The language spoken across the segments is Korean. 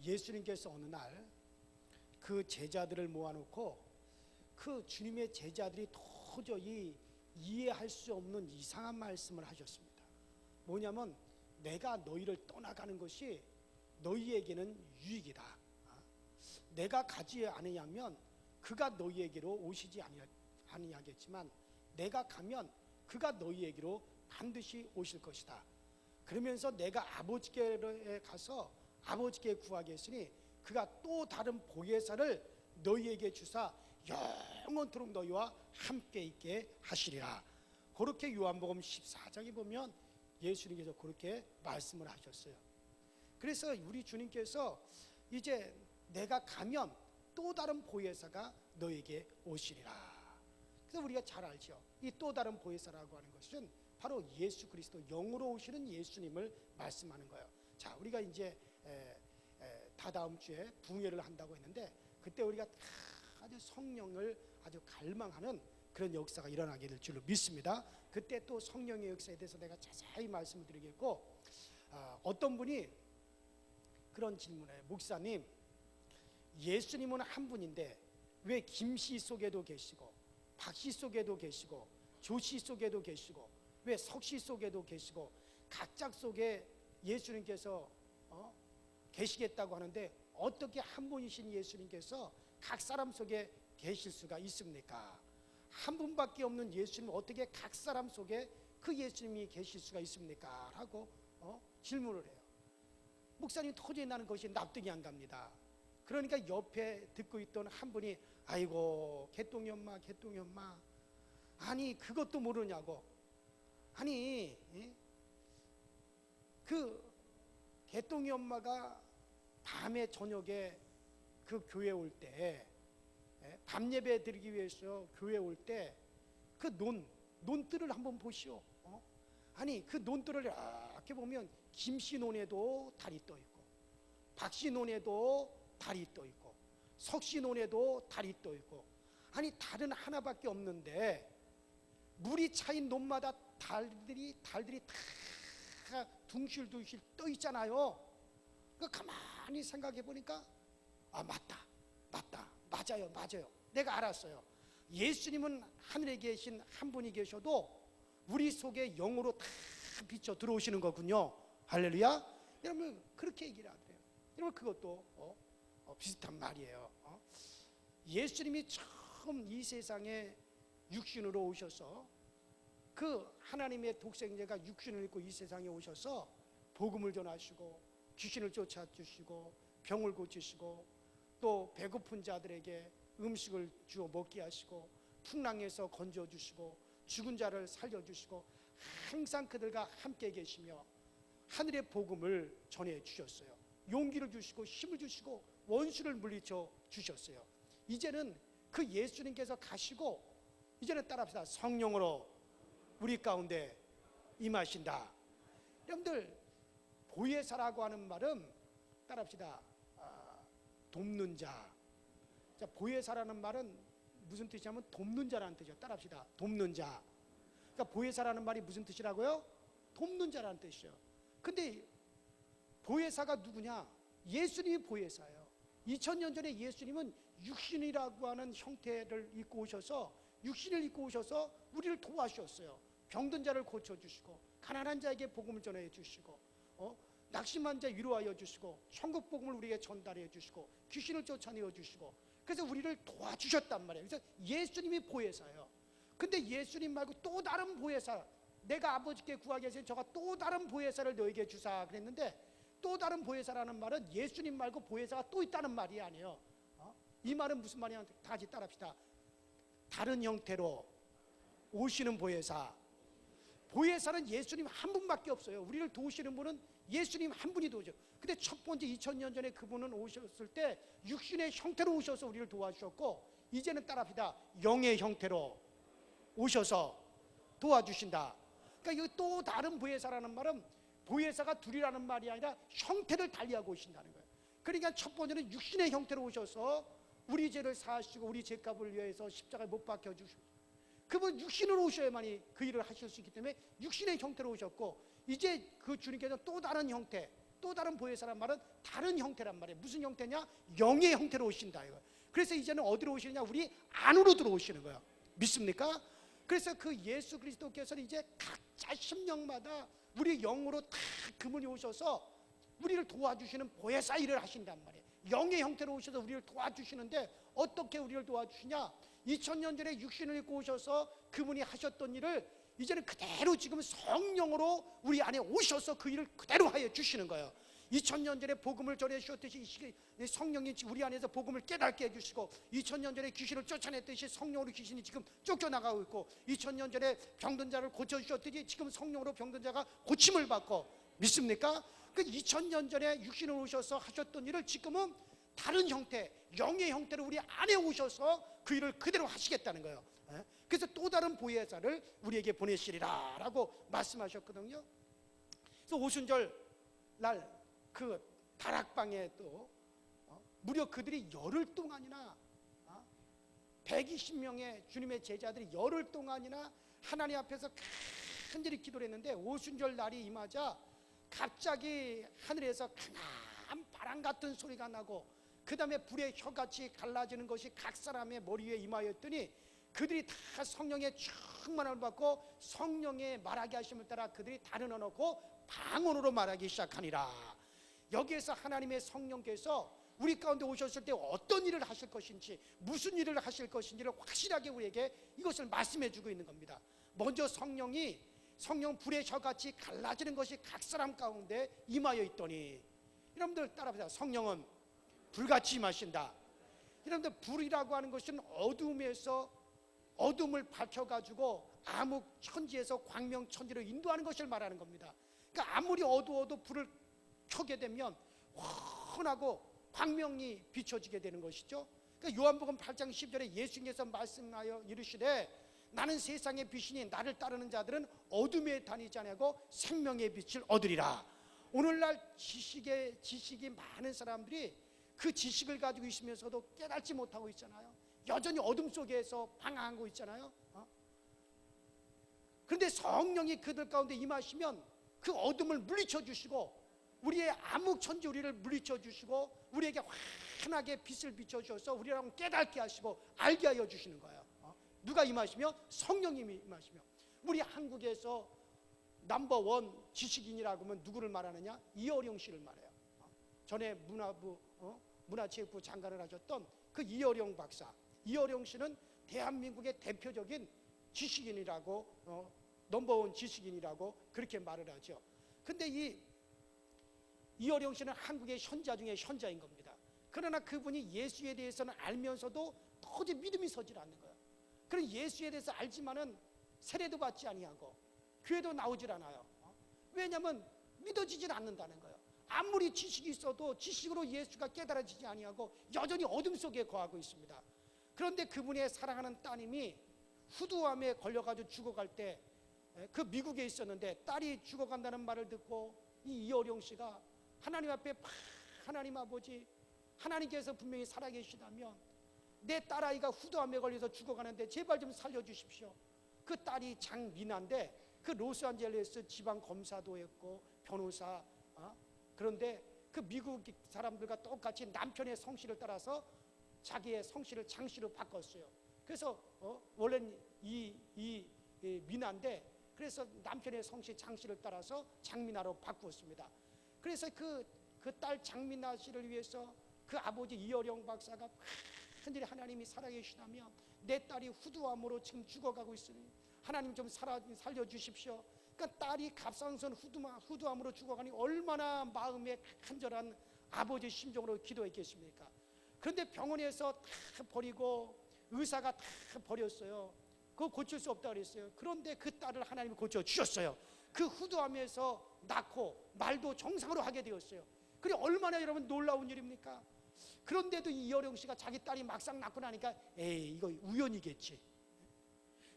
예수님께서 어느 날 그 제자들을 모아놓고 그 주님의 제자들이 도저히 이해할 수 없는 이상한 말씀을 하셨습니다. 뭐냐면 내가 너희를 떠나가는 것이 너희에게는 유익이다. 내가 가지 않으면 그가 너희에게로 오시지 아니하겠지만 내가 가면 그가 너희에게로 반드시 오실 것이다. 그러면서 내가 아버지께 가서 아버지께 구하겠으니 그가 또 다른 보혜사를 너희에게 주사 영원토록 너희와 함께 있게 하시리라. 그렇게 요한복음 14장에 보면 예수님께서 그렇게 말씀을 하셨어요. 그래서 우리 주님께서 이제 내가 가면 또 다른 보혜사가 너에게 오시리라. 그래서 우리가 잘 알죠. 이 또 다른 보혜사라고 하는 것은 바로 예수 그리스도, 영으로 오시는 예수님을 말씀하는 거예요. 자, 우리가 이제 다다음 주에 부흥회를 한다고 했는데 그때 우리가 아주 성령을 아주 갈망하는 그런 역사가 일어나게 될 줄로 믿습니다. 그때 또 성령의 역사에 대해서 내가 자세히 말씀을 드리겠고, 어떤 분이 그런 질문을 해요. 목사님, 예수님은 한 분인데 왜 김씨 속에도 계시고 박씨 속에도 계시고 조씨 속에도 계시고 왜 석씨 속에도 계시고 각자 속에 예수님께서 계시겠다고 하는데 어떻게 한 분이신 예수님께서 각 사람 속에 계실 수가 있습니까? 한 분밖에 없는 예수님 어떻게 각 사람 속에 그 예수님이 계실 수가 있습니까? 라고 질문을 해요. 목사님, 도저히 나는 것이 납득이 안 갑니다. 그러니까 옆에 듣고 있던 한 분이 아이고 개똥이 엄마 아니 그것도 모르냐고. 아니 그 개똥이 엄마가 밤에 저녁에 그 교회 올 때 밤 예배 드리기 위해서 교회 올 때 그 논뜰을 한번 보시오. 아니 그 논뜰을 이렇게 보면 김씨 논에도 달이 떠 있고 박씨 논에도 달이 떠 있고 석씨 논에도 달이 떠 있고, 아니 달은 하나밖에 없는데 물이 차인 논마다 달들이 다 둥실둥실 떠 있잖아요. 그 가만히 생각해 보니까 맞아요. 내가 알았어요. 예수님은 하늘에 계신 한 분이 계셔도 우리 속에 영으로 다 비쳐 들어오시는 거군요. 할렐루야. 여러분 그렇게 얘기를 하더래요. 여러분 그것도 비슷한 말이에요. 예수님이 처음 이 세상에 육신으로 오셔서 그 하나님의 독생자가 육신을 입고 이 세상에 오셔서 복음을 전하시고 귀신을 쫓아주시고 병을 고치시고 또 배고픈 자들에게 음식을 주어 먹게 하시고 풍랑에서 건져주시고 죽은 자를 살려주시고 항상 그들과 함께 계시며 하늘의 복음을 전해 주셨어요. 용기를 주시고 힘을 주시고 원수를 물리쳐 주셨어요. 이제는 그 예수님께서 가시고 이제는 따라합시다. 성령으로 우리 가운데 임하신다. 여러분들 보혜사라고 하는 말은 따라합시다. 돕는 자. 자, 보혜사라는 말은 무슨 뜻이냐면 돕는 자라는 뜻이에요. 따라합시다. 돕는 자. 그러니까 보혜사라는 말이 무슨 뜻이라고요? 돕는 자라는 뜻이에요. 근데 보혜사가 누구냐? 예수님이 보혜사예요. 2000년 전에 예수님은 육신이라고 하는 형태를 입고 오셔서 육신을 입고 오셔서 우리를 도와주셨어요. 병든 자를 고쳐주시고 가난한 자에게 복음을 전해 주시고 낙심한 자 위로하여 주시고 천국 복음을 우리에게 전달해 주시고 귀신을 쫓아내어 주시고 그래서 우리를 도와주셨단 말이에요. 그래서 예수님이 보혜사예요. 근데 예수님 말고 또 다른 보혜사, 내가 아버지께 구하게 하신 저가 또 다른 보혜사를 너에게 주사 그랬는데, 또 다른 보혜사라는 말은 예수님 말고 보혜사가 또 있다는 말이 아니에요. 이 말은 무슨 말이냐? 다 같이 따라합시다. 다른 형태로 오시는 보혜사. 보혜사는 예수님 한 분밖에 없어요. 우리를 도우시는 분은 예수님 한 분이 도우죠. 근데 첫 번째 2000년 전에 그분은 오셨을 때 육신의 형태로 오셔서 우리를 도와주셨고, 이제는 따라합시다. 영의 형태로 오셔서 도와주신다. 그러니까 이 또 다른 보혜사라는 말은 보혜사가 둘이라는 말이 아니라 형태를 달리하고 오신다는 거예요. 그러니까 첫 번째는 육신의 형태로 오셔서 우리 죄를 사하시고 우리 죄값을 위해서 십자가에 못 박혀 주시고, 그분 육신으로 오셔야만이 그 일을 하실 수 있기 때문에 육신의 형태로 오셨고, 이제 그 주님께서는 또 다른 형태, 또 다른 보혜사란 말은 다른 형태란 말이에요. 무슨 형태냐? 영의 형태로 오신다 이거. 그래서 이제는 어디로 오시느냐? 우리 안으로 들어오시는 거예요. 믿습니까? 그래서 그 예수 그리스도께서는 이제 각자 심령마다 우리 영으로 다 그분이 오셔서 우리를 도와주시는 보혜사 일을 하신단 말이에요. 영의 형태로 오셔서 우리를 도와주시는데 어떻게 우리를 도와주시냐? 2000년 전에 육신을 입고 오셔서 그분이 하셨던 일을 이제는 그대로 지금 성령으로 우리 안에 오셔서 그 일을 그대로 하여 주시는 거예요. 2000년 전에 복음을 전해주셨듯이 성령이 우리 안에서 복음을 깨닫게 해주시고, 2000년 전에 귀신을 쫓아냈듯이 성령으로 귀신이 지금 쫓겨나가고 있고, 2000년 전에 병든 자를 고쳐주셨듯이 지금 성령으로 병든 자가 고침을 받고, 믿습니까? 그 2000년 전에 육신을 오셔서 하셨던 일을 지금은 다른 형태, 영의 형태로 우리 안에 오셔서 그 일을 그대로 하시겠다는 거예요. 그래서 또 다른 보혜사를 우리에게 보내시리라 라고 말씀하셨거든요. 그래서 오순절 날 그 다락방에 또 무려 그들이 열흘 동안이나 120명의 주님의 제자들이 열흘 동안이나 하나님 앞에서 간절히 기도를 했는데, 오순절 날이 임하자 갑자기 하늘에서 강한 바람 같은 소리가 나고, 그 다음에 불의 혀같이 갈라지는 것이 각 사람의 머리 위에 임하였더니 그들이 다 성령의 충만함을 받고 성령의 말하게 하심을 따라 그들이 다른 언어고 방언으로 말하기 시작하니라. 여기에서 하나님의 성령께서 우리 가운데 오셨을 때 어떤 일을 하실 것인지, 무슨 일을 하실 것인지를 확실하게 우리에게 이것을 말씀해 주고 있는 겁니다. 먼저 성령 불의 혀같이 갈라지는 것이 각 사람 가운데 임하여 있더니, 여러분들 따라합시다. 성령은 불같이 임하신다. 여러분들 불이라고 하는 것은 어둠에서 어둠을 밝혀가지고 암흑 천지에서 광명 천지로 인도하는 것을 말하는 겁니다. 그러니까 아무리 어두워도 불을 켜게 되면 환하고 광명이 비춰지게 되는 것이죠. 그러니까 요한복음 8장 10절에 예수님께서 말씀하여 이르시되 나는 세상의 빛이니 나를 따르는 자들은 어둠에 다니지 아니하고 생명의 빛을 얻으리라. 오늘날 지식이 많은 사람들이 그 지식을 가지고 있으면서도 깨닫지 못하고 있잖아요. 여전히 어둠 속에서 방황하고 있잖아요. 그런데 성령이 그들 가운데 임하시면 그 어둠을 물리쳐 주시고, 우리의 암흑 천지 우리를 물리쳐 주시고, 우리에게 환하게 빛을 비춰 주셔서 우리랑 깨닫게 하시고 알게 하여 주시는 거예요. 누가 임하시며? 성령님이 임하시며. 우리 한국에서 넘버원 지식인이라고 하면 누구를 말하느냐? 이어령 씨를 말해요. 전에 문화체육부 장관을 하셨던 그 이어령 박사. 이어령 씨는 대한민국의 대표적인 지식인이라고, 넘버원 지식인이라고 그렇게 말을 하죠. 근데 이어령 씨는 한국의 현자 중에 현자인 겁니다. 그러나 그분이 예수에 대해서는 알면서도 도저히 믿음이 서질 않는 거예요. 그럼 예수에 대해서 알지만은 세례도 받지 아니하고 교회도 나오질 않아요. 왜냐하면 믿어지질 않는다는 거예요. 아무리 지식이 있어도 지식으로 예수가 깨달아지지 아니하고 여전히 어둠 속에 거하고 있습니다. 그런데 그분의 사랑하는 따님이 후두암에 걸려가지고 죽어갈 때, 그 미국에 있었는데 딸이 죽어간다는 말을 듣고 이 이어령 씨가 하나님 앞에 하나님 아버지, 하나님께서 분명히 살아계시다면 내 딸아이가 후두암에 걸려서 죽어가는데 제발 좀 살려주십시오. 그 딸이 장미나인데 그 로스앤젤레스 지방 검사도 했고 변호사, 그런데 그 미국 사람들과 똑같이 남편의 성씨를 따라서 자기의 성씨를 장씨로 바꿨어요. 그래서 원래는 이 미나인데 그래서 남편의 성씨 장씨를 따라서 장미나로 바꾸었습니다. 그래서 그 딸 장미나 씨를 위해서 그 아버지 이어령 박사가 간절히 하나님이 살아계시다면 내 딸이 후두암으로 지금 죽어가고 있으니 하나님 좀 살려주십시오. 그러니까 딸이 갑상선 후두암으로 죽어가니 얼마나 마음에 간절한 아버지 심정으로 기도했겠습니까? 그런데 병원에서 다 버리고 의사가 다 버렸어요. 그거 고칠 수 없다고 그랬어요. 그런데 그 딸을 하나님이 고쳐주셨어요. 그 후두암에서 낳고 말도 정상으로 하게 되었어요. 그게 얼마나 여러분 놀라운 일입니까? 그런데도 이어령 씨가 자기 딸이 막상 낳고 나니까 에이 이거 우연이겠지.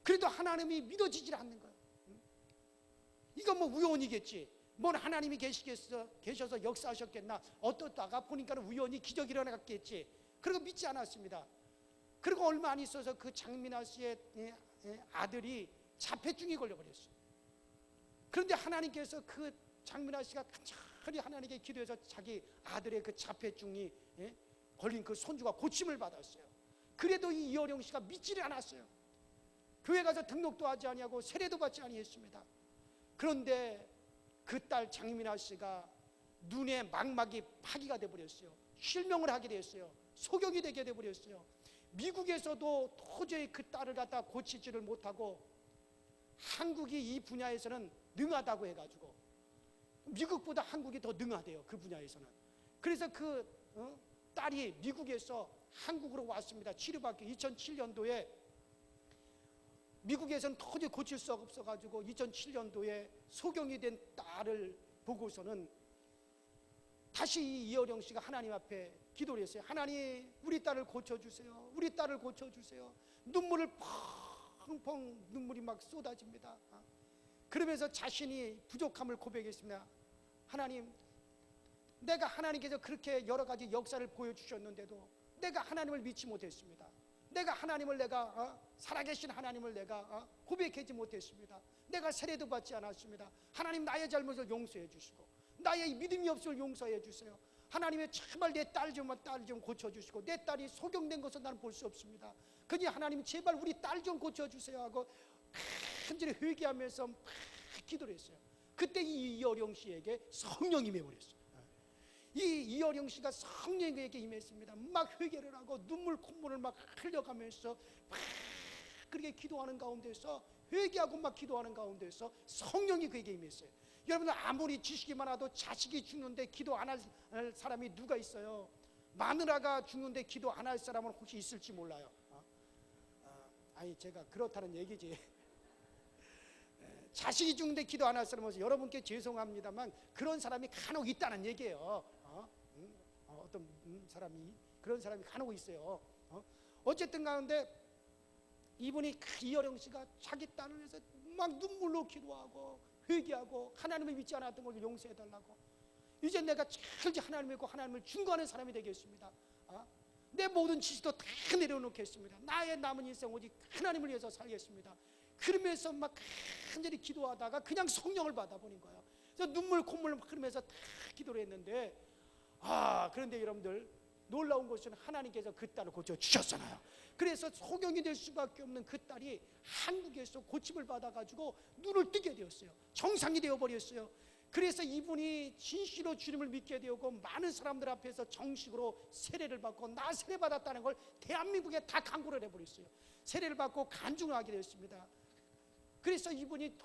그래도 하나님이 믿어지질 않는 거예요. 이건 뭐 우연이겠지. 뭔 하나님이 계셔서 역사하셨겠나. 어떻다가 보니까 우연히 기적이 일어났겠지. 그리고 믿지 않았습니다. 그리고 얼마 안 있어서 그 장민아 씨의 아들이 자폐증이 걸려버렸어요. 그런데 하나님께서 그 장민아 씨가 하나님께 기도해서 자기 아들의 그 자폐증이 걸린 그 손주가 고침을 받았어요. 그래도 이 이어령 씨가 믿지를 않았어요. 교회 가서 등록도 하지 아니하고 세례도 받지 아니했습니다. 그런데 그 딸 장미나 씨가 눈에 망막이 파기가 돼버렸어요. 실명을 하게 됐어요. 소경이 되게 돼버렸어요. 미국에서도 도저히 그 딸을 갖다 고치지를 못하고 한국이 이 분야에서는 능하다고 해가지고 미국보다 한국이 더 능하대요. 그 분야에서는. 그래서 그 딸이 미국에서 한국으로 왔습니다. 치료받기 2007년도에 미국에서는 도저히 고칠 수 없어가지고 2007년도에 소경이 된 딸을 보고서는 다시 이 이어령 씨가 하나님 앞에 기도를 했어요. 하나님, 우리 딸을 고쳐주세요. 우리 딸을 고쳐주세요. 눈물을 펑펑 눈물이 막 쏟아집니다. 그러면서 자신이 부족함을 고백했습니다. 하나님, 내가 하나님께서 그렇게 여러 가지 역사를 보여주셨는데도 내가 하나님을 믿지 못했습니다. 내가 하나님을 살아계신 하나님을 내가 고백하지 못했습니다. 내가 세례도 받지 않았습니다. 하나님, 나의 잘못을 용서해 주시고 나의 믿음이 없음을 용서해 주세요. 하나님의 정말 내 딸 좀 고쳐주시고 내 딸이 소경된 것을 나는 볼 수 없습니다. 그니 하나님 제발 우리 딸 좀 고쳐주세요 하고 간절히 회개하면서 막 기도를 했어요. 그때 이 이어령 씨에게 성령이 임해버렸어요. 이 이어령 씨가 성령에게 임했습니다. 막 회개를 하고 눈물 콧물을 막 흘려가면서 막 그렇게 기도하는 가운데서 회개하고 막 기도하는 가운데서 성령이 그에게 임했어요. 여러분들 아무리 지식이 많아도 자식이 죽는데 기도 안 할 사람이 누가 있어요? 마누라가 죽는데 기도 안 할 사람은 혹시 있을지 몰라요. 아니 제가 그렇다는 얘기지. 자식이 죽는데 기도 안 할 사람은 여러분께 죄송합니다만 그런 사람이 간혹 있다는 얘기예요. 어떤 사람이 그런 사람이 간혹 있어요. 어쨌든 가운데 이분이 이어령 씨가 자기 딸을 위해서 막 눈물로 기도하고 회개하고 하나님을 믿지 않았던 걸 용서해달라고, 이제 내가 철저히 하나님을 믿고 하나님을 중거하는 사람이 되겠습니다. 내 모든 지식도 다 내려놓겠습니다. 나의 남은 인생 오직 하나님을 위해서 살겠습니다. 그러면서 막 간절히 기도하다가 그냥 성령을 받아버린 거예요. 그래서 눈물 콧물 흐르면서 다 기도를 했는데 그런데 여러분들 놀라운 것은 하나님께서 그 딸을 고쳐주셨잖아요. 그래서 소경이 될 수밖에 없는 그 딸이 한국에서 고침을 받아가지고 눈을 뜨게 되었어요. 정상이 되어버렸어요. 그래서 이분이 진실로 주님을 믿게 되었고 많은 사람들 앞에서 정식으로 세례를 받고 나 세례 받았다는 걸 대한민국에 다 강구를 해버렸어요. 세례를 받고 간증을 하게 되었습니다. 그래서 이분이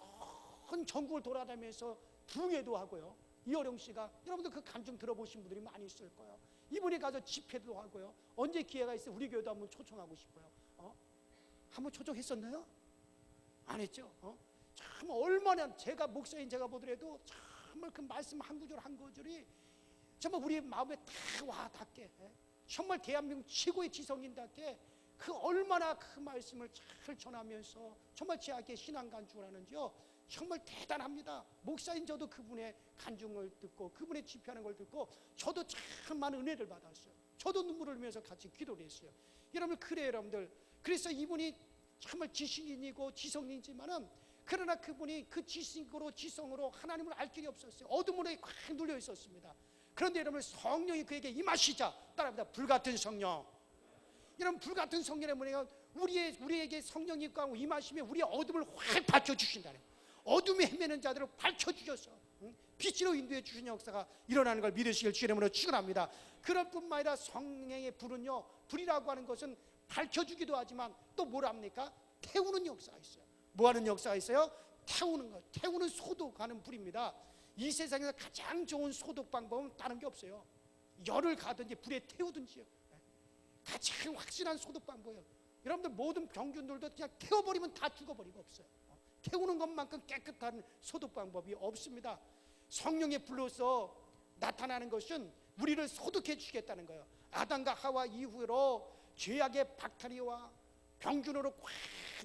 전 전국을 돌아다니면서 부흥회도 하고요. 이어령 씨가 여러분들 그 간증 들어보신 분들이 많이 있을 거예요. 이분이 가서 집회도 하고요. 언제 기회가 있어요? 우리 교회도 한번 초청하고 싶어요. 한번 초청했었나요? 안 했죠? 참 얼마나 제가 목사인 제가 보더라도 정말 그 말씀 한 구절 한 구절이 정말 우리 마음에 다 와 닿게, 정말 대한민국 최고의 지성인답게 그 얼마나 그 말씀을 잘 전하면서 정말 제에게 신앙 간증을 하는지요. 정말 대단합니다. 목사인 저도 그분의 간증을 듣고 그분의 집회하는 걸 듣고 저도 참 많은 은혜를 받았어요. 저도 눈물을 흘리면서 같이 기도를 했어요. 여러분 그래요 여러분들. 그래서 이분이 정말 지식인이고 지성인이지만은 그러나 그분이 그 지식으로 지성으로 하나님을 알 길이 없었어요. 어둠으로 꽉 눌려 있었습니다. 그런데 여러분 성령이 그에게 임하시자 따라합니다. 불같은 성령. 여러분 불같은 성령의 뭐냐면 우리에게 성령이 임하시면 우리의 어둠을 확 밝혀주신다는 거예요. 어둠에 헤매는 자들을 밝혀주셔서 빛으로 인도해 주신 역사가 일어나는 걸 믿으시길 주의 이름으로 축원합니다. 그럴 뿐만 아니라 성령의 불은요, 불이라고 하는 것은 밝혀주기도 하지만 또 뭐랍니까? 태우는 역사가 있어요. 뭐하는 역사가 있어요? 태우는 것. 태우는 소독하는 불입니다. 이 세상에서 가장 좋은 소독 방법은 다른 게 없어요. 열을 가든지 불에 태우든지요. 가장 확실한 소독 방법이에요. 여러분들 모든 병균들도 그냥 태워버리면 다 죽어버리고 없어요. 태우는 것만큼 깨끗한 소독 방법이 없습니다. 성령의 불로서 나타나는 것은 우리를 소독해 주시겠다는 거예요. 아담과 하와 이후로 죄악의 박탈이와 병균으로 꽉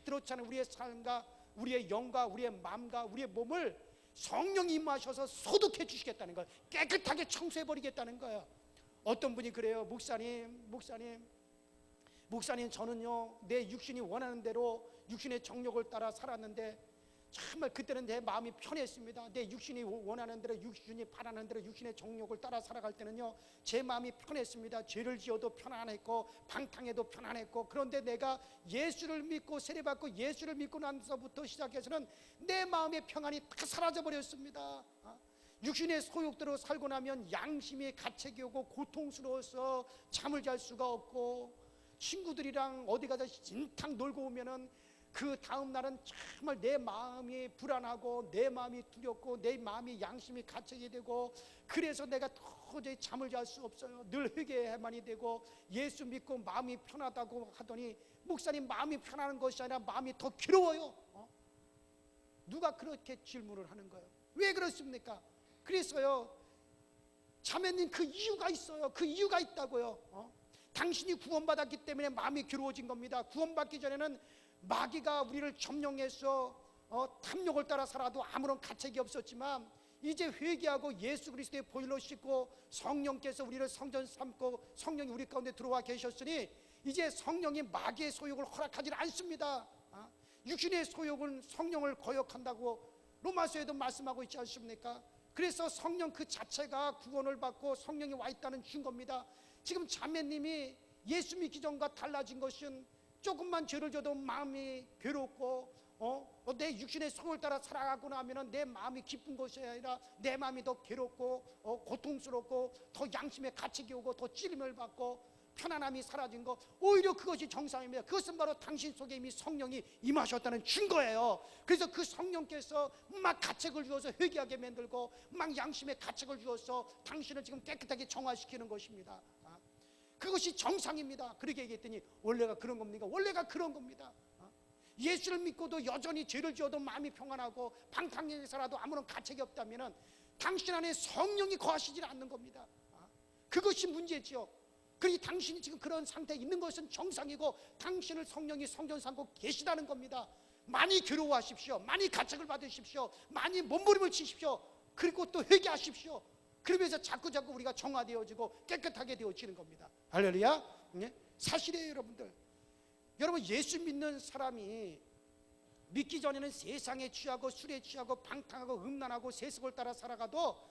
들어차는 우리의 삶과 우리의 영과 우리의 마음과 우리의 몸을 성령이 임하셔서 소독해 주시겠다는 거예요. 깨끗하게 청소해 버리겠다는 거예요. 어떤 분이 그래요. 목사님 저는요 내 육신이 원하는 대로 육신의 정욕을 따라 살았는데 정말 그때는 내 마음이 편했습니다. 내 육신이 원하는 대로, 육신이 바라는 대로, 육신의 정욕을 따라 살아갈 때는요, 제 마음이 편했습니다. 죄를 지어도 편안했고 방탕해도 편안했고. 그런데 내가 예수를 믿고 세례받고 예수를 믿고 나서부터 시작해서는 내 마음의 평안이 다 사라져버렸습니다. 육신의 소욕대로 살고 나면 양심이 가책이 오고 고통스러워서 잠을 잘 수가 없고, 친구들이랑 어디 가서 진탕 놀고 오면은 그 다음 날은 정말 내 마음이 불안하고 내 마음이 두렵고 내 마음이 양심이 가책이 되고, 그래서 내가 도저히 잠을 잘 수 없어요. 늘 회개해야만이 되고, 예수 믿고 마음이 편하다고 하더니 목사님, 마음이 편안한 것이 아니라 마음이 더 괴로워요. 누가 그렇게 질문을 하는 거예요? 왜 그렇습니까? 그래서요, 자매님, 그 이유가 있어요. 그 이유가 있다고요. 당신이 구원받았기 때문에 마음이 괴로워진 겁니다. 구원받기 전에는 마귀가 우리를 점령해서 탐욕을 따라 살아도 아무런 가책이 없었지만, 이제 회개하고 예수 그리스도의 보혈로 씻고 성령께서 우리를 성전 삼고 성령이 우리 가운데 들어와 계셨으니 이제 성령이 마귀의 소욕을 허락하지 않습니다. 육신의 소욕은 성령을 거역한다고 로마서에도 말씀하고 있지 않습니까? 그래서 성령 그 자체가 구원을 받고 성령이 와 있다는 증거입니다. 지금 자매님이 예수 믿기 전과 달라진 것은 조금만 죄를 져도 마음이 괴롭고 내 육신의 소욕을 따라 살아가고 나면 내 마음이 기쁜 것이 아니라 내 마음이 더 괴롭고 고통스럽고 더 양심에 가책이 오고 더 찔림을 받고 편안함이 사라진 것, 오히려 그것이 정상입니다. 그것은 바로 당신 속에 이미 성령이 임하셨다는 증거예요. 그래서 그 성령께서 막 가책을 주어서 회개하게 만들고 막 양심에 가책을 주어서 당신을 지금 깨끗하게 정화시키는 것입니다. 그것이 정상입니다. 그렇게 얘기했더니 원래가 그런 겁니까? 원래가 그런 겁니다. 예수를 믿고도 여전히 죄를 지어도 마음이 평안하고 방탕하게 살아도 아무런 가책이 없다면 당신 안에 성령이 거하시지 않는 겁니다. 그것이 문제지요. 그러니 당신이 지금 그런 상태에 있는 것은 정상이고 당신을 성령이 성전 삼고 계시다는 겁니다. 많이 괴로워하십시오. 많이 가책을 받으십시오. 많이 몸부림을 치십시오. 그리고 또 회개하십시오. 그러면서 자꾸 우리가 정화되어지고 깨끗하게 되어지는 겁니다. 할렐루야. 사실이에요, 여러분들. 여러분, 예수 믿는 사람이 믿기 전에는 세상에 취하고 술에 취하고 방탕하고 음란하고 세속을 따라 살아가도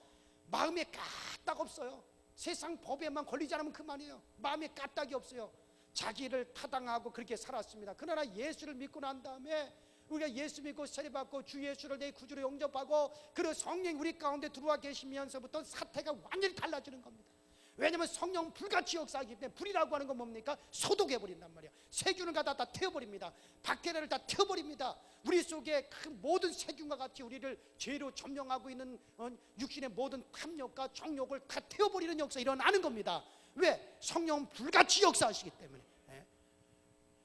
마음에 까딱 없어요. 세상 법에만 걸리지 않으면 그만이에요. 마음에 까딱이 없어요. 자기를 타당하고 그렇게 살았습니다. 그러나 예수를 믿고 난 다음에 우리가 예수 믿고 세례받고 주 예수를 내 구주로 영접하고 그 성령이 우리 가운데 들어와 계시면서부터 사태가 완전히 달라지는 겁니다. 왜냐하면 성령 불같이 역사하기 때문에. 불이라고 하는 건 뭡니까? 소독해버린단 말이야. 세균을 다 태워버립니다. 박테리아를 다 태워버립니다. 우리 속에 그 모든 세균과 같이 우리를 죄로 점령하고 있는 육신의 모든 탐욕과 정욕을 다 태워버리는 역사 일어나는 겁니다. 왜? 성령은 불같이 역사하시기 때문에.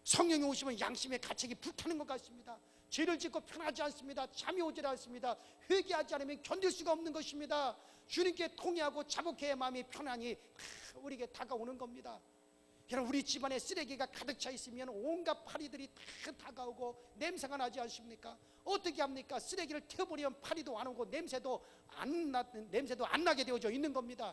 성령이 오시면 양심의 가책이 불타는 것 같습니다. 죄를 짓고 편하지 않습니다. 잠이 오질 않습니다. 회개하지 않으면 견딜 수가 없는 것입니다. 주님께 통회하고 자복해야 마음이 편안히 우리에게 다가오는 겁니다. 여러분, 우리 집안에 쓰레기가 가득 차 있으면 온갖 파리들이 다 다가오고 냄새가 나지 않습니까? 어떻게 합니까? 쓰레기를 태워버리면 파리도 안 오고 냄새도 안 나게 되어져 있는 겁니다.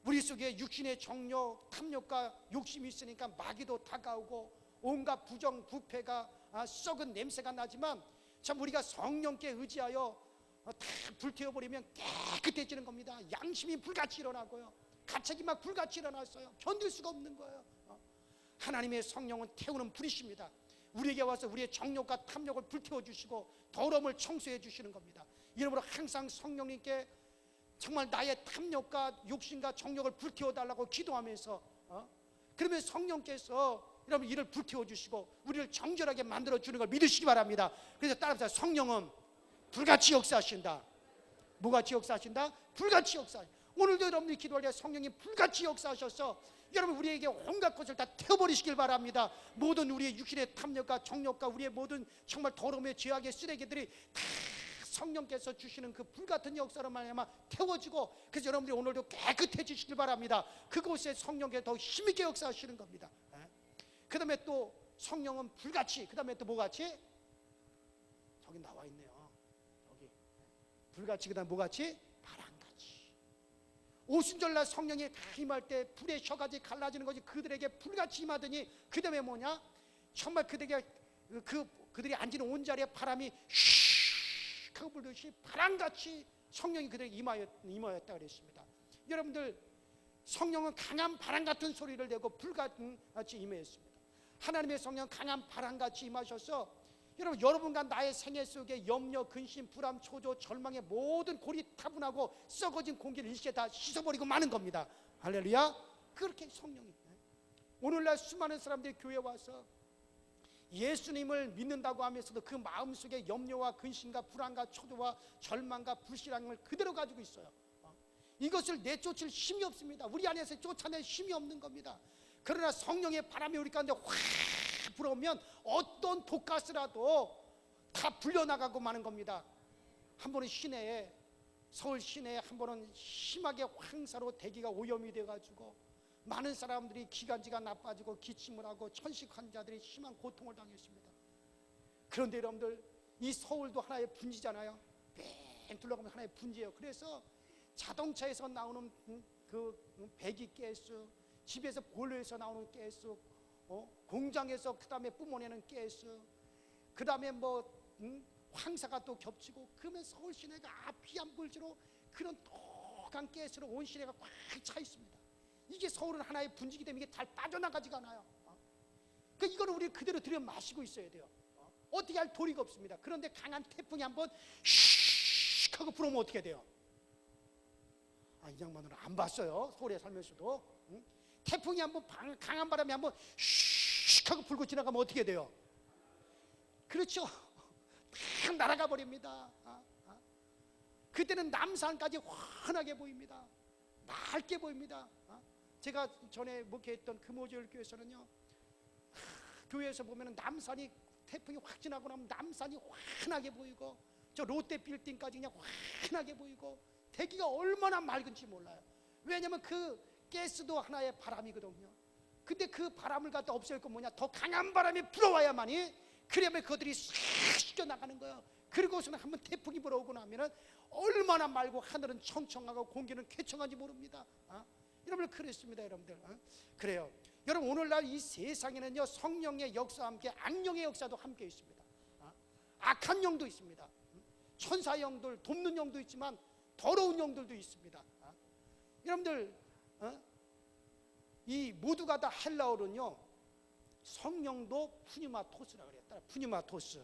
우리 속에 육신의 정욕, 탐욕과 욕심이 있으니까 마귀도 다가오고 온갖 부정, 부패가 썩은 냄새가 나지만 참 우리가 성령께 의지하여 다 불태워버리면 깨끗해지는 겁니다. 양심이 불같이 일어나고요. 가책이 막 불같이 일어났어요. 견딜 수가 없는 거예요. 하나님의 성령은 태우는 불이십니다. 우리에게 와서 우리의 정욕과 탐욕을 불태워주시고 더러움을 청소해 주시는 겁니다. 이러므로 항상 성령님께 정말 나의 탐욕과 욕심과 정욕을 불태워달라고 기도하면서 그러면 성령께서 여러분 이를 불태워주시고 우리를 정결하게 만들어주는 걸 믿으시기 바랍니다. 그래서 따라서 성령은 불같이 역사하신다. 뭐같이 역사하신다? 불같이 역사하신다. 오늘도 여러분들이 기도할 때 성령이 불같이 역사하셔서 여러분 우리에게 온갖 것을 다 태워버리시길 바랍니다. 모든 우리의 육신의 탐욕과 정욕과 우리의 모든 정말 더러움의 죄악의 쓰레기들이 다 성령께서 주시는 그 불같은 역사로 말미암아 태워지고, 그래서 여러분들이 오늘도 깨끗해지시길 바랍니다. 그곳에 성령께서 더 힘있게 역사하시는 겁니다. 그 다음에 또 성령은 불같이, 그 다음에 또 뭐같이? 저기 나와 있네요. 여기 불같이, 그 다음에 뭐같이? 바람같이. 오순절날 성령이 임할 때 불의 셔가지 갈라지는 것이 그들에게 불같이 임하더니 그 다음에 뭐냐? 정말 그들이 앉은 온 자리에 바람이 슉 하고 불듯이 바람같이 성령이 그들에게 임하였다 그랬습니다. 여러분들, 성령은 강한 바람 같은 소리를 내고 불같이 임하였습니다. 하나님의 성령 강한 바람같이 임하셔서 여러분과 나의 생애 속에 염려, 근심, 불안, 초조, 절망의 모든 고리타분하고 썩어진 공기를 일시에 다 씻어버리고 마는 겁니다. 할렐루야. 그렇게 성령이, 오늘날 수많은 사람들이 교회에 와서 예수님을 믿는다고 하면서도 그 마음속에 염려와 근심과 불안과 초조와 절망과 불신앙을 그대로 가지고 있어요. 이것을 내쫓을 힘이 없습니다. 우리 안에서 쫓아낼 힘이 없는 겁니다. 그러나 성령의 바람이 우리 가운데 확 불어오면 어떤 독가스라도 다 불려나가고 마는 겁니다. 한 번은 시내에, 서울 시내에 한 번은 심하게 황사로 대기가 오염이 돼가지고 많은 사람들이 기관지가 나빠지고 기침을 하고 천식 환자들이 심한 고통을 당했습니다. 그런데 여러분들, 이 서울도 하나의 분지잖아요. 뺑 둘러가면 하나의 분지예요. 그래서 자동차에서 나오는 그 배기가스, 집에서 보일러에서 나오는 가스, 공장에서 그 다음에 뿜어내는 가스, 그 다음에 황사가 또 겹치고, 그러면 서울 시내가 앞이 안 보일수록 그런 독한 가스로 온 시내가 꽉 차 있습니다. 이게 서울은 하나의 분지기 때문에 이게 잘 빠져나가지가 않아요. 그러니까 이거는 우리 그대로 들여 마시고 있어야 돼요. 어떻게 할 도리가 없습니다. 그런데 강한 태풍이 한번 슉 하고 불어오면 어떻게 돼요? 이 양반은 안 봤어요. 서울에 살면서도. 태풍이 한번, 강한 바람이 한번 슉 하고 불고 지나가면 어떻게 돼요? 그렇죠. 막 날아가 버립니다. 그때는 남산까지 환하게 보입니다. 맑게 보입니다. 제가 전에 목회했던 금호절 교회에서는요, 교회에서 보면 남산이, 태풍이 확 지나고 나면 남산이 환하게 보이고, 저 롯데 빌딩까지 그냥 환하게 보이고, 대기가 얼마나 맑은지 몰라요. 왜냐하면 그 가스도 하나의 바람이거든요. 근데 그 바람을 갖다 없앨 건 뭐냐? 더 강한 바람이 불어와야만이, 그러면 그들이 싹 씻겨나가는 거예요. 그리고서는 한번 태풍이 불어오고 나면은 얼마나 맑고 하늘은 청청하고 공기는 쾌청한지 모릅니다. 여러분, 그렇습니다. 여러분들. 그래요. 여러분, 오늘날 이 세상에는요, 성령의 역사와 함께 악령의 역사도 함께 있습니다. 악한 영도 있습니다. 천사 영들, 돕는 영도 있지만 더러운 영들도 있습니다. 여러분들, 이 모두가 다 헬라어로는요, 성령도 푸니마토스라고 그랬다. 푸니마토스,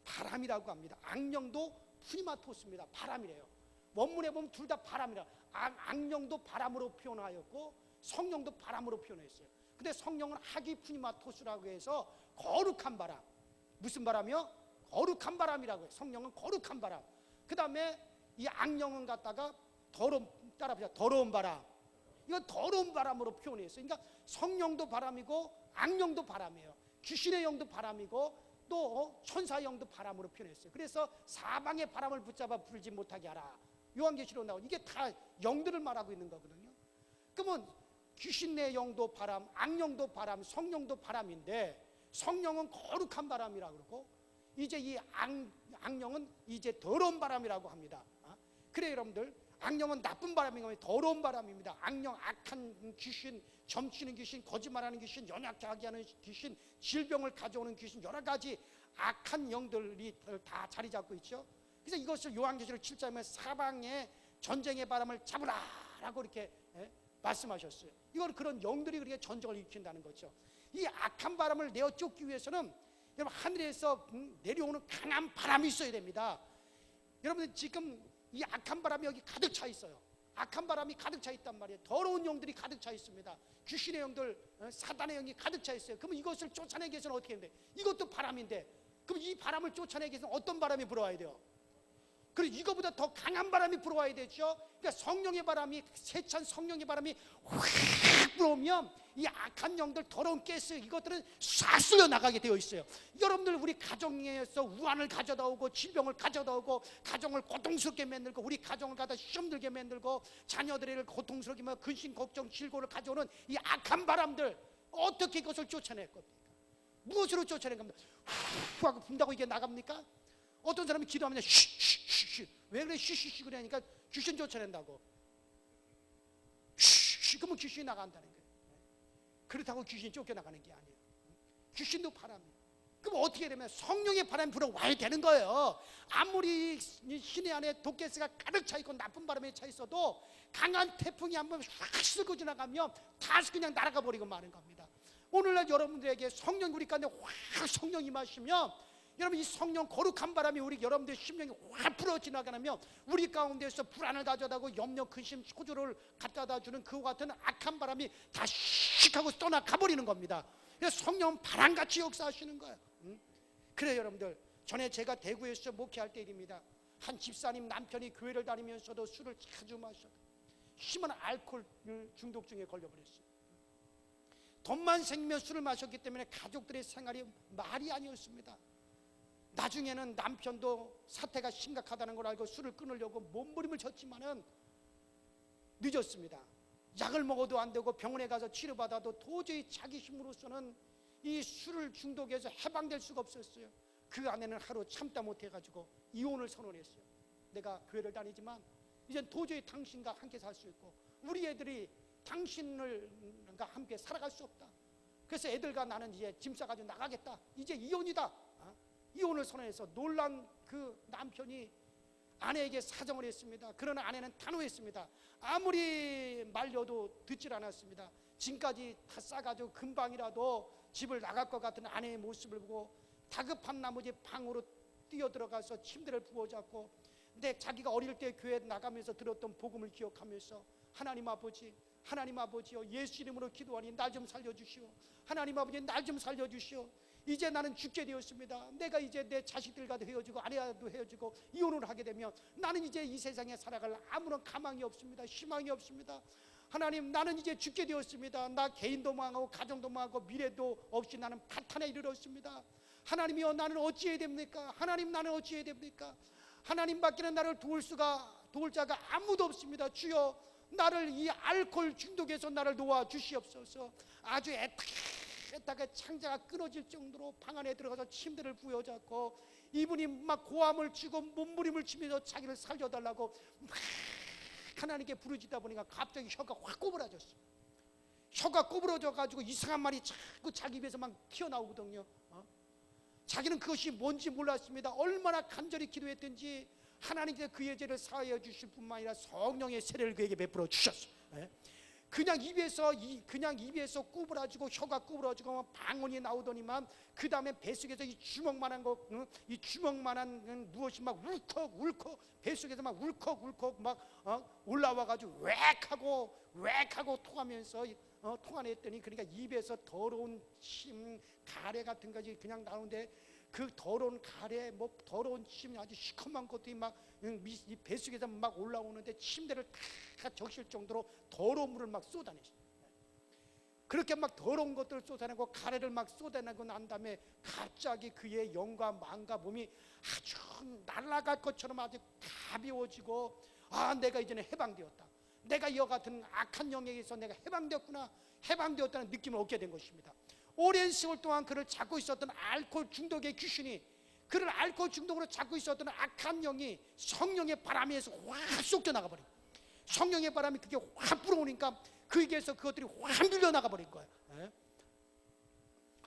바람이라고 합니다. 악령도 푸니마토스입니다. 바람이래요. 원문에 보면 둘 다 바람이라. 악령도 바람으로 표현하였고 성령도 바람으로 표현했어요. 근데 성령은 하기 푸니마토스라고 해서 거룩한 바람. 무슨 바람이요? 거룩한 바람이라고 해요. 성령은 거룩한 바람. 그 다음에 이 악령은 갖다가 더러운 바람. 이건 더러운 바람으로 표현했어요. 그러니까 성령도 바람이고 악령도 바람이에요. 귀신의 영도 바람이고 또 천사의 영도 바람으로 표현했어요. 그래서 사방의 바람을 붙잡아 불지 못하게 하라. 요한계시록 나오는 이게 다 영들을 말하고 있는 거거든요. 그러면 귀신의 영도 바람, 악령도 바람, 성령도 바람인데, 성령은 거룩한 바람이라고 그러고, 이제 이 악령은 이제 더러운 바람이라고 합니다. 그래 여러분들, 악령은 나쁜 바람이고 더러운 바람입니다. 악령, 악한 귀신, 점치는 귀신, 거짓말하는 귀신, 연약하게 하는 귀신, 질병을 가져오는 귀신, 여러 가지 악한 영들이 다 자리 잡고 있죠. 그래서 이것을 요한계시록 7장에 사방에 전쟁의 바람을 잡으라라고 이렇게 말씀하셨어요. 이건 그런 영들이 그렇게 전쟁을 일으킨다는 거죠. 이 악한 바람을 내어 쫓기 위해서는 여러분, 하늘에서 내려오는 강한 바람이 있어야 됩니다. 여러분, 지금 이 악한 바람이 여기 가득 차 있어요. 악한 바람이 가득 차 있단 말이에요. 더러운 영들이 가득 차 있습니다. 귀신의 영들, 사단의 영이 가득 차 있어요. 그러면 이것을 쫓아내기 위해서는 어떻게 해야 돼? 이것도 바람인데, 그럼 이 바람을 쫓아내기 위해서는 어떤 바람이 불어와야 돼요? 그리고 이거보다 더 강한 바람이 불어와야 되죠. 그러니까 성령의 바람이, 세찬 성령의 바람이 확 불어오면 이 악한 영들, 더러운 가스, 이것들은 싹 쓸려 나가게 되어 있어요. 여러분들, 우리 가정에서 우환을 가져다 오고 질병을 가져다 오고 가정을 고통스럽게 만들고 우리 가정을 갖다 시험들게 만들고 자녀들을 고통스럽게 만들고 근심, 걱정, 질고를 가져오는 이 악한 바람들, 어떻게 그것을 쫓아낼 겁니까? 무엇으로 쫓아낼 겁니까? 후 하고 분다고 이게 나갑니까? 어떤 사람이 기도하면 쉬쉬쉬쉬, 왜 그래 쉬쉬쉬 그러니까 귀신 쫓아낸다고. 쉬쉬, 그러면 귀신이 나간다는 거예요. 그렇다고 귀신이 쫓겨나가는 게 아니에요. 귀신도 바람이에요. 그럼 어떻게 되면 성령의 바람이 불어와야 되는 거예요. 아무리 시내 안에 독개스가 가득 차 있고 나쁜 바람이 차 있어도 강한 태풍이 한번 확 쓸고 지나가면 다시 그냥 날아가 버리고 마는 겁니다. 오늘날 여러분들에게 성령 우리 가운데 확 성령이 임하시면 여러분 이 성령 거룩한 바람이 우리 여러분들 심령이 확 불어 지나가면 우리 가운데서 불안을 가져다고 염려 근심 소조를 갖다다 주는 그와 같은 악한 바람이 다 씩 하고 떠나가 버리는 겁니다. 그래서 성령은 바람같이 역사하시는 거예요. 그래 여러분들, 전에 제가 대구에서 목회할 때 일입니다. 한 집사님 남편이 교회를 다니면서도 술을 자주 마셔 심한 알코올 중독증에 걸려버렸어요. 돈만 생기면 술을 마셨기 때문에 가족들의 생활이 말이 아니었습니다. 나중에는 남편도 사태가 심각하다는 걸 알고 술을 끊으려고 몸부림을 쳤지만은 늦었습니다. 약을 먹어도 안 되고 병원에 가서 치료받아도 도저히 자기 힘으로서는 이 술을 중독해서 해방될 수가 없었어요. 그 아내는 하루 참다 못해가지고 이혼을 선언했어요. 내가 교회를 다니지만 이젠 도저히 당신과 함께 살 수 있고 우리 애들이 당신과 함께 살아갈 수 없다. 그래서 애들과 나는 이제 짐 싸가지고 나가겠다. 이제 이혼이다. 이혼을 선언해서 놀란 그 남편이 아내에게 사정을 했습니다. 그러나 아내는 단호했습니다. 아무리 말려도 듣질 않았습니다. 짐까지 다 싸가지고 금방이라도 집을 나갈 것 같은 아내의 모습을 보고 다급한 나머지 방으로 뛰어들어가서 침대를 부어잡고 근데 자기가 어릴 때 교회 나가면서 들었던 복음을 기억하면서 하나님 아버지요, 예수 이름으로 기도하니 날 좀 살려주시오. 하나님 아버지 날 좀 살려주시오. 이제 나는 죽게 되었습니다. 내가 이제 내 자식들과도 헤어지고 아내와도 헤어지고 이혼을 하게 되면 나는 이제 이 세상에 살아갈 아무런 가망이 없습니다. 희망이 없습니다. 하나님, 나는 이제 죽게 되었습니다. 나 개인도 망하고 가정도 망하고 미래도 없이 나는 파탄에 이르렀습니다. 하나님이여, 나는 어찌해야 됩니까? 하나님, 나는 어찌해야 됩니까? 하나님밖에는 나를 도울 자가 아무도 없습니다. 주여, 나를 이 알코올 중독에서 나를 놓아 주시옵소서. 아주 애타게 창자가 끊어질 정도로 방 안에 들어가서 침대를 부여잡고 이분이 막 고함을 치고 몸부림을 치면서 자기를 살려달라고 막 하나님께 부르짖다 보니까 갑자기 혀가 확 꼬부라졌어. 혀가 꼬부러져 가지고 이상한 말이 자꾸 자기 입에서 막 튀어나오거든요. 자기는 그것이 뭔지 몰랐습니다. 얼마나 간절히 기도했든지 하나님께서 그의 죄를 사하여 주실 뿐만 아니라 성령의 세례를 그에게 베풀어 주셨어요. 그냥 입에서 꼬부라지고 혀가 꼬부라지고 방언이 나오더니만 그 다음에 뱃속에서 이 주먹만한 무엇이 막 울컥울컥 뱃속에서 막 울컥울컥 막 올라와가지고 웩하고 통하면서 통화냈더니 그러니까 입에서 더러운 침 가래 같은 것이 그냥 나오는데 그 더러운 가래 더러운 침 아주 시커먼 것들이 막 이 뱃속에서 막 올라오는데 침대를 다 적실 정도로 더러운 물을 막 쏟아냈어요. 그렇게 막 더러운 것들을 쏟아내고 가래를 막 쏟아내고 난 다음에 갑자기 그의 영과 마음과 몸이 아주 날아갈 것처럼 아주 가벼워지고 내가 이제는 해방되었다. 내가 이와 같은 악한 영에게서 내가 해방되었다는 느낌을 얻게 된 것입니다. 오랜 세월 동안 그를 잡고 있었던 알코올 중독의 귀신이 그를 알코올 중독으로 잡고 있었던 악한 영이 성령의 바람에 의해서 확 쏟겨 나가버린 거예요. 성령의 바람이 그게 확 불어오니까 그에게서 그것들이 확 밀려나가 버린 거예요.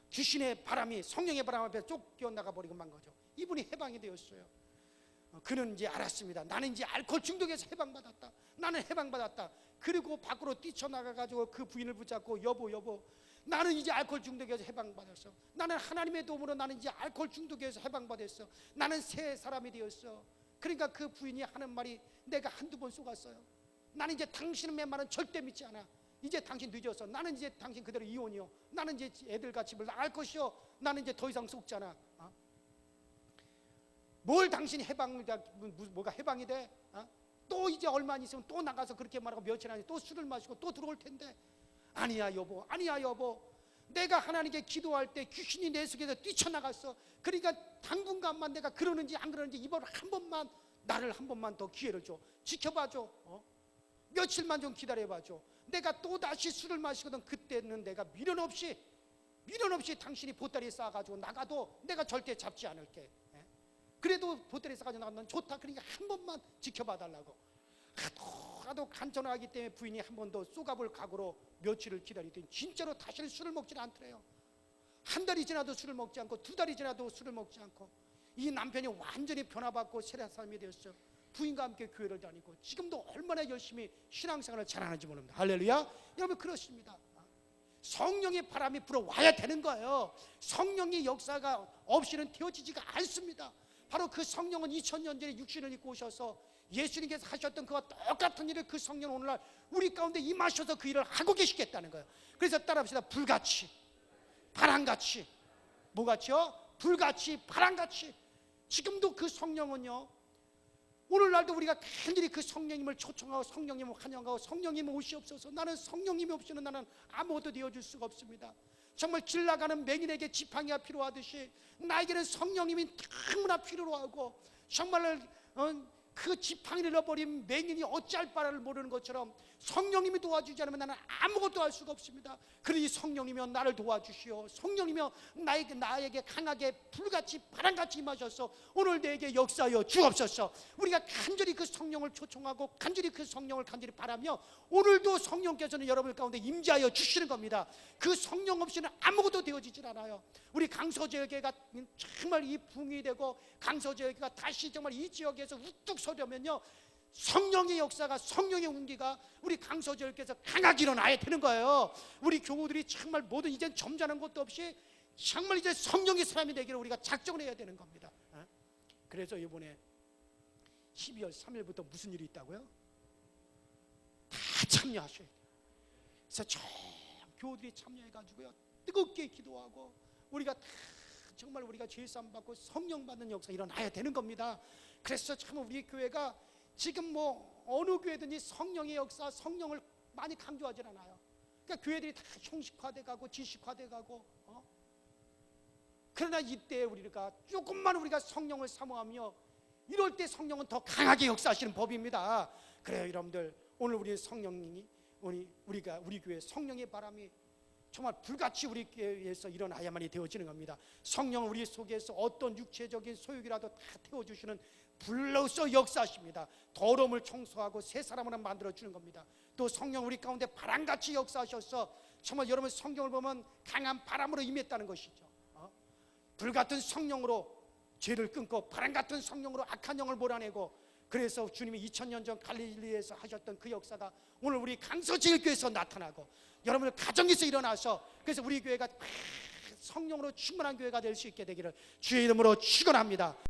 귀신의 바람이 성령의 바람 앞에 쫓겨 나가버리고 만 거죠. 이분이 해방이 되었어요. 그는 이제 알았습니다. 나는 이제 알코올 중독에서 해방받았다. 나는 해방받았다. 그리고 밖으로 뛰쳐나가가지고 그 부인을 붙잡고 여보 나는 이제 알코올 중독에서 해방받았어. 나는 하나님의 도움으로 나는 이제 알코올 중독에서 해방받았어. 나는 새 사람이 되었어. 그러니까 그 부인이 하는 말이 내가 한두 번 속았어요. 나는 이제 당신의 말은 절대 믿지 않아. 이제 당신 늦었어. 나는 이제 당신 그대로 이혼이요. 나는 이제 애들과 집을 나갈 것이요. 나는 이제 더 이상 속잖아. 뭘 당신이 뭐가 해방이 돼? 또 이제 얼마 안 있으면 또 나가서 그렇게 말하고 며칠 안에 또 술을 마시고 또 들어올 텐데 아니야 여보 내가 하나님께 기도할 때 귀신이 내 속에서 뛰쳐나갔어. 그러니까 당분간만 내가 그러는지 안 그러는지 이번 나를 한 번만 더 기회를 줘. 지켜봐줘. 며칠만 좀 기다려봐줘. 내가 또 다시 술을 마시거든. 그때는 내가 미련 없이 당신이 보따리에 싸가지고 나가도 내가 절대 잡지 않을게. 그래도 보따리에 싸가지고 나가면 좋다. 그러니까 한 번만 지켜봐 달라고. 하도 간절하기 때문에 부인이 한 번 더 쏘가볼 각오로 며칠을 기다리더니 진짜로 다시는 술을 먹지는 않더래요. 한 달이 지나도 술을 먹지 않고, 두 달이 지나도 술을 먹지 않고, 이 남편이 완전히 변화받고 새로운 사람이 되었어요. 부인과 함께 교회를 다니고 지금도 얼마나 열심히 신앙생활을 잘하는지 모릅니다. 할렐루야. 여러분, 그렇습니다. 성령의 바람이 불어와야 되는 거예요. 성령의 역사가 없이는 되어지지가 않습니다. 바로 그 성령은 2000년 전에 육신을 입고 오셔서 예수님께서 하셨던 그와 똑같은 일을 그 성령은 오늘날 우리 가운데 임하셔서 그 일을 하고 계시겠다는 거예요. 그래서 따라합시다. 불같이, 바람같이. 뭐같이요? 불같이, 바람같이. 지금도 그 성령은요, 오늘날도 우리가 간절히 그 성령님을 초청하고 성령님을 환영하고 성령님 오시옵소서. 나는 성령님이 없이는 나는 아무것도 되어줄 수가 없습니다. 정말 길 나가는 맹인에게 지팡이가 필요하듯이 나에게는 성령님이 너무나 필요로 하고, 정말 그 지팡이를 잃어버린 맹인이 어찌할 바를 모르는 것처럼 성령님이 도와주지 않으면 나는 아무것도 할 수가 없습니다. 그러니 성령님이여 나를 도와주시오. 성령님이여 나에게 강하게 불같이 바람같이 임하셔서 오늘 내게 역사하여 주옵소서. 우리가 간절히 그 성령을 초청하고 간절히 그 성령을 간절히 바라며, 오늘도 성령께서는 여러분 가운데 임재하여 주시는 겁니다. 그 성령 없이는 아무것도 되어지질 않아요. 우리 강서지역회가 정말 이 붕이 되고 강서지역회가 다시 정말 이 지역에서 우뚝 서려면요, 성령의 역사가, 성령의 운기가 우리 강서지역에서 강하게 일어나야 되는 거예요. 우리 교우들이 정말 모든 이젠 점잖은 것도 없이 정말 이제 성령의 사람이 되기를 우리가 작정을 해야 되는 겁니다. 그래서 이번에 12월 3일부터 무슨 일이 있다고요? 다 참여하셔야 돼요. 그래서 교우들이 참여해가지고요, 뜨겁게 기도하고 우리가 다 정말 우리가 죄사함 받고 성령 받는 역사 일어나야 되는 겁니다. 그래서 참 우리 교회가 지금 뭐 어느 교회든지 성령의 역사, 성령을 많이 강조하지 않아요. 그러니까 교회들이 다 형식화돼 가고 지식화돼 가고, 그러나 이때 우리가 조금만 우리가 성령을 사모하며 이럴 때 성령은 더 강하게 역사하시는 법입니다. 그래요, 여러분들. 오늘 우리 성령님이 우리 교회 성령의 바람이 정말 불같이 우리 교회에서 일어나야만이 되어지는 겁니다. 성령은 우리 속에서 어떤 육체적인 소욕이라도 다 태워주시는 불로서 역사하십니다. 더러움을 청소하고 새 사람으로 만들어주는 겁니다. 또 성령 우리 가운데 바람같이 역사하셔서 정말 여러분 성경을 보면 강한 바람으로 임했다는 것이죠. 불같은 성령으로 죄를 끊고 바람같은 성령으로 악한 영을 몰아내고, 그래서 주님이 2000년 전 갈릴리에서 하셨던 그 역사가 오늘 우리 강서지역교회에서 나타나고 여러분들 가정에서 일어나서, 그래서 우리 교회가 성령으로 충만한 교회가 될 수 있게 되기를 주의 이름으로 축원합니다.